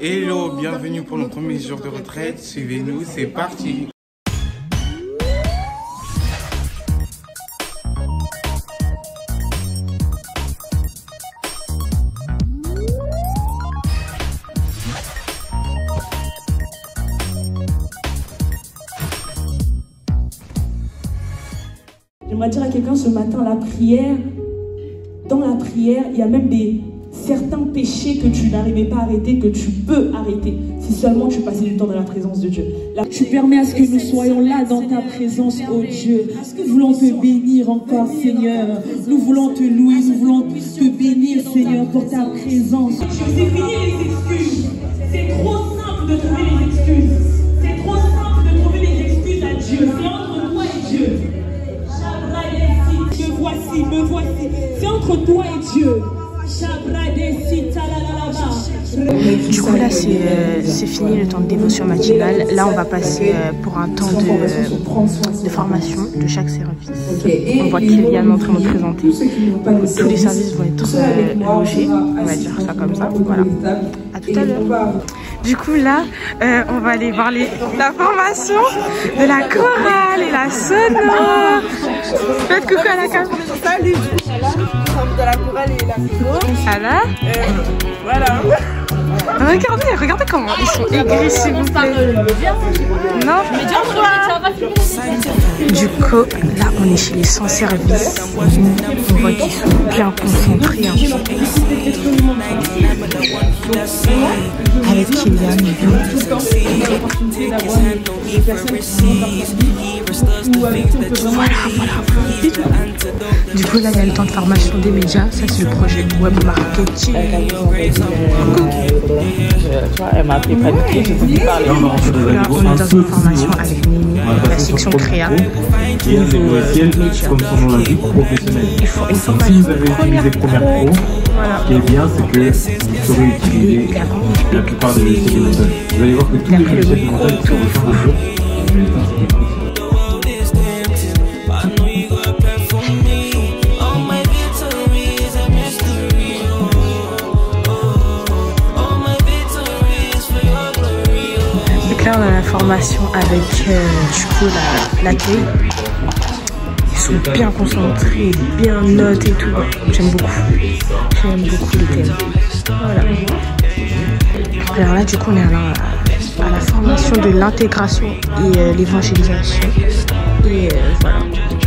Hello, bienvenue pour le premier jour de retraite. Suivez-nous, c'est parti. J'aimerais dire à quelqu'un ce matin, la prière, dans la prière, il y a même certains péchés que tu n'arrivais pas à arrêter, que tu peux arrêter, si seulement tu passais du temps dans la présence de Dieu. Tu permets à ce que nous soyons là dans ta présence, oh Dieu. Nous voulons te bénir encore, Seigneur. Nous voulons te louer, nous voulons te bénir, Seigneur, pour ta présence. C'est fini les excuses. C'est trop simple de trouver les excuses. C'est trop simple de trouver les excuses à Dieu. C'est entre toi et Dieu. Me voici, c'est entre toi et Dieu. Du coup là c'est fini le temps de dévotion matinale. Là on va passer pour un temps de formation de chaque service. On voit Kylian en train de présenter. Tous les services vont être logés, on va dire ça comme ça. Voilà, à tout à l'heure. Du coup là on va aller voir la formation de la chorale et la sonore. Faites coucou à la caméra. Salut, de la chorale et la sonore. Voilà. Voilà. Regardez comment ils sont aigris s'il vous plaît. Non, du coup, là on est chez les sans-service. On voit qu'ils sont bien concentrés. Avec Kylian et tout. Voilà. Du coup là il y a le temps de formation des médias. Ça c'est le projet web marketing. Elle m'a appelé paniquer, j'ai voulu parler. Là, on est dans une formation avec Nini, la section créa. Qui est un événementiel, comme son nom l'indique, professionnel. Donc si vous avez utilisé Premiere Pro, ce qui est bien, c'est que vous saurez utiliser la plupart des logiciels de montage. Vous allez voir que tous les logiciels de montage sont au champ de jeu. Là on a la formation avec du coup l'accueil. Ils sont bien concentrés, bien notés et tout. J'aime beaucoup les thèmes. Voilà. Alors là du coup on est à la formation de l'intégration et l'évangélisation. Et voilà.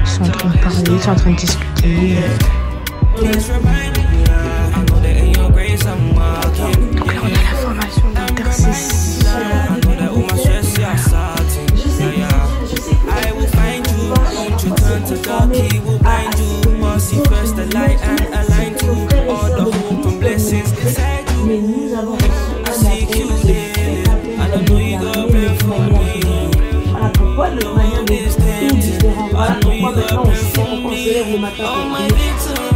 Ils sont en train de parler, ils sont en train de discuter. Donc là on a la formation d'intercession. Mais nous avons voilà pourquoi le moyen est différent. Voilà pourquoi maintenant on sait qu'on se lève le matin pour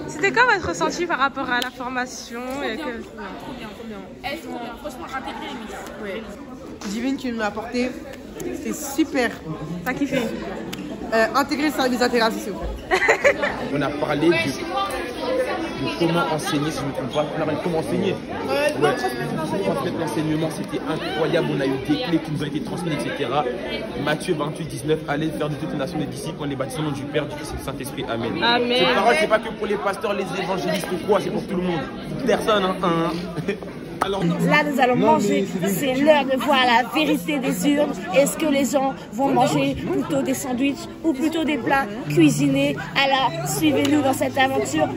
C'était quoi votre ressenti par rapport à la formation? Trop bien. Franchement, intégrer les mix. Divine qui nous l'a apporté, c'est super. T'as kiffé? Intégrer le service d'intégration. On a parlé de comment enseigner, si je ne me trompe pas. On a parlé de comment enseigner. Transmettre l'enseignement, c'était incroyable. On a eu des clés qui nous ont été transmises, etc. Matthieu 28, 19, allez faire de toutes les nations des disciples en les baptisant au nom du Père, du Fils et du Saint-Esprit. Amen. Cette parole, c'est pas que pour les pasteurs, les évangélistes ou quoi, c'est pour tout le monde. Personne, Alors, là, nous allons manger. C'est l'heure de voir la vérité des urnes. Est-ce que les gens vont manger plutôt des sandwichs ou plutôt des plats cuisinés? Alors, suivez-nous dans cette aventure.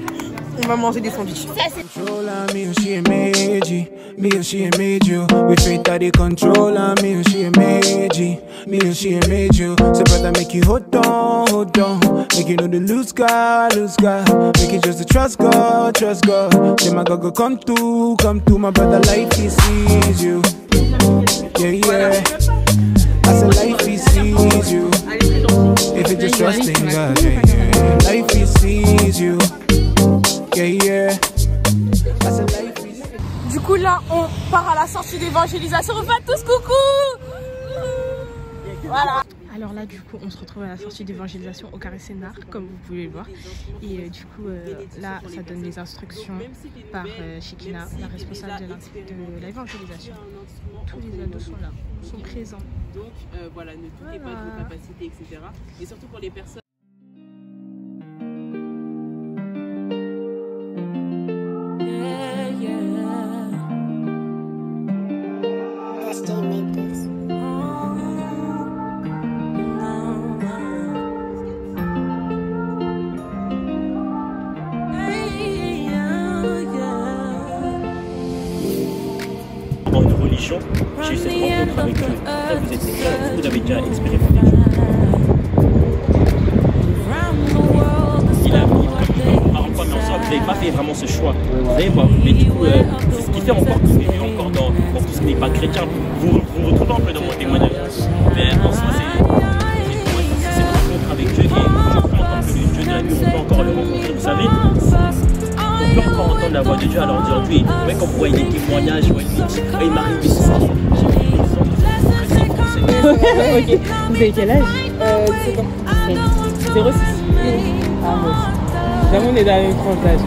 On va manger des sandwichs. Du coup là on part à la sortie d'évangélisation. On va tous coucou. Voilà. Alors là, du coup, on se retrouve à la sortie d'évangélisation au Carré Sénart, comme vous pouvez le voir. Et du coup, là, ça donne les instructions par Shekina, la responsable de l'évangélisation. Tous les ados sont là, sont présents. Donc voilà, ne doutez pas de vos capacités, etc. Et surtout pour les personnes. Une religion, j'ai eu cette rencontre avec Dieu. Après, vous êtes vous avez déjà expérimenté Dieu. Il a mis mais en soi, vous n'avez pas fait vraiment ce choix. Vous savez pas. Mais du coup, c'est ce qui fait encore que vous vivez encore dans tout ce qui n'est pas chrétien. Vous retrouvez un peu dans mon témoignage. Mais en soi, c'est une rencontre avec Dieu. Et je crois en tant que Dieu de la nuit, on peut encore le rencontrer. Vous savez, on peut encore entendre la voix de Dieu. Alors aujourd'hui, même quand vous voyez des témoignages, il m'arrive ici. Ok. Vous avez quel âge 17 ans. 06. Ah, moi aussi. Vraiment, on est dans la même tranche d'âge.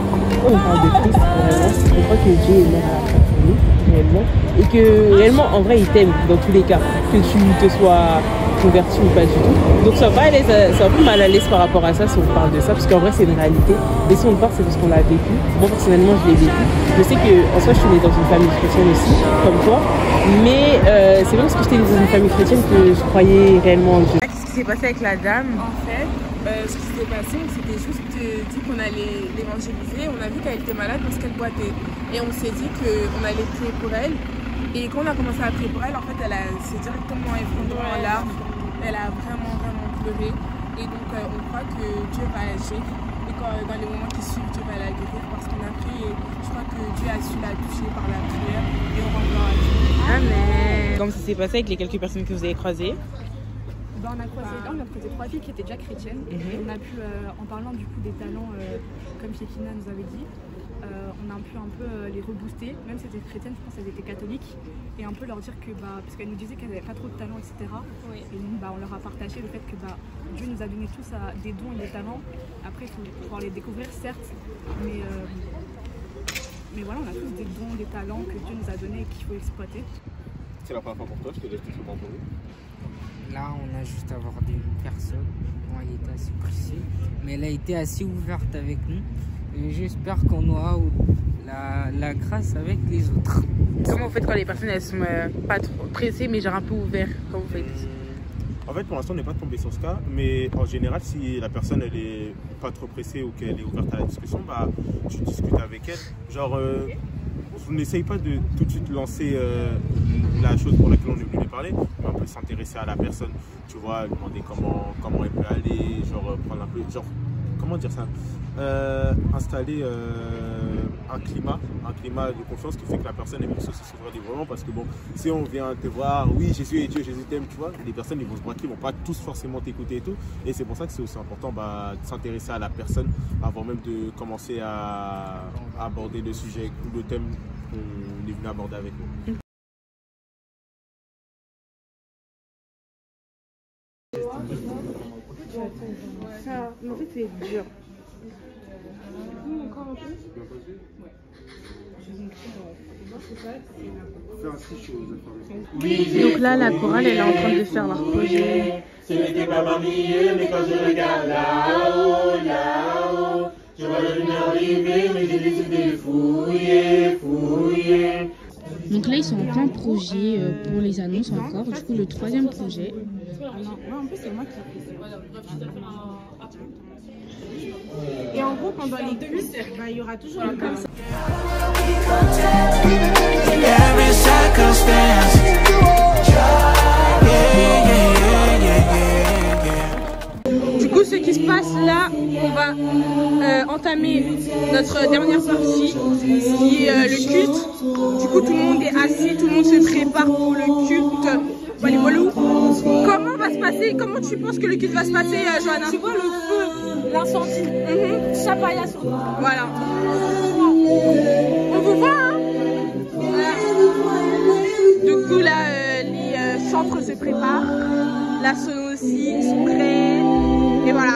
On parle de Christ, vraiment. Je crois que Dieu est mort à la famille, réellement. Et que réellement, en vrai, il t'aime dans tous les cas. Que tu te sois converti ou pas du tout. Donc, sois pas à l'aise, sois un peu mal à l'aise par rapport à ça si on parle de ça. Parce qu'en vrai, c'est une réalité. Et si on le parle, c'est parce qu'on l'a vécu. Moi, personnellement, je l'ai vécu. Je sais qu'en soi, je suis née dans une famille chrétienne aussi, comme toi. Mais c'est pas parce que j'étais née dans une famille chrétienne que je croyais réellement en Dieu. Qu'est-ce qui s'est passé avec la dame? En fait, ce qui s'est passé, c'était juste dit qu'on allait l'évangéliser. On a vu qu'elle était malade parce qu'elle boitait. Et on s'est dit qu'on allait prier pour elle. Et quand on a commencé à prier pour elle, en fait, elle s'est directement effondrée en larmes. Elle a vraiment pleuré. Et donc, on croit que Dieu va agir. Et dans les moments qui suivent, Dieu va la guérir parce qu'on a prié. Je crois que Dieu a su la toucher par la prière. Et on rend gloire à Dieu. Amen. Comment ça s'est passé avec les quelques personnes que vous avez croisées? On a croisé 3 filles qui étaient déjà chrétiennes. On a pu, en parlant du coup des talents, comme Shekina nous avait dit, on a pu un peu les rebooster, même si elles étaient chrétiennes, je pense qu'elles étaient catholiques, et un peu leur dire que, parce qu'elles nous disaient qu'elles n'avaient pas trop de talents, etc. Oui. Et nous, on leur a partagé le fait que Dieu nous a donné tous des dons et des talents. Après, il faut pouvoir les découvrir, certes, mais voilà, on a tous des dons, des talents que Dieu nous a donnés et qu'il faut exploiter. C'est la première fois pour toi, je te laisse tout simplement pour nous. Là, on a juste abordé une personne. Bon, elle était assez pressée, mais elle a été assez ouverte avec nous. Et j'espère qu'on aura la grâce avec les autres. Comment vous faites quand les personnes elles sont pas trop pressées, mais genre un peu ouvertes? Comment vous faites? En fait, pour l'instant, on n'est pas tombé sur ce cas, mais en général, si la personne elle est pas trop pressée ou qu'elle est ouverte à la discussion, tu discutes avec elle. Genre, on n'essaye pas de tout de suite lancer la chose pour laquelle on est venu parler, mais on peut s'intéresser à la personne, tu vois, demander comment elle peut aller, genre prendre un peu, genre, comment dire ça, installer un climat de confiance qui fait que la personne est plus aussi s'ouvrir librement, parce que bon, si on vient te voir, oui, Jésus est Dieu, Jésus t'aime, tu vois, les personnes ils vont se braquer, ils vont pas tous forcément t'écouter et tout, et c'est pour ça que c'est aussi important de s'intéresser à la personne avant même de commencer à aborder le sujet ou le thème qu'on est venu aborder avec nous. Ça, mais en fait, c'est dur. Encore un peu? Donc là, la chorale, elle est en train de faire leur projet. Ce n'était pas parmi eux, mais quand je regarde là-haut, je vois le lumière arriver, mais j'ai décidé de fouiller. Donc là, ils sont en plein projet pour les annonces encore. Du coup, le 3e projet. En plus, c'est moi qui ai fait ça. Et en gros, pendant les cultes, il y aura toujours une comme ça. Du coup, ce qui se passe là, on va entamer notre dernière partie, qui est le culte. Du coup, tout le monde est assis, tout le monde se prépare pour le culte. Comment va se passer, comment tu penses que le culte va se passer, Johanna? Tu vois le feu, l'incendie, chapaya sur toi. Voilà. On vous voit, hein? Du coup, là, les chantres se préparent. La sono aussi, ils sont prêts. Et voilà.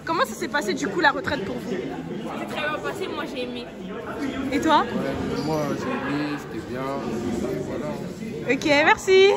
Comment ça s'est passé du coup la retraite pour vous? C'est très bien passé, moi j'ai aimé. Et toi? Ouais, moi j'ai aimé, c'était bien, voilà. Ok, merci.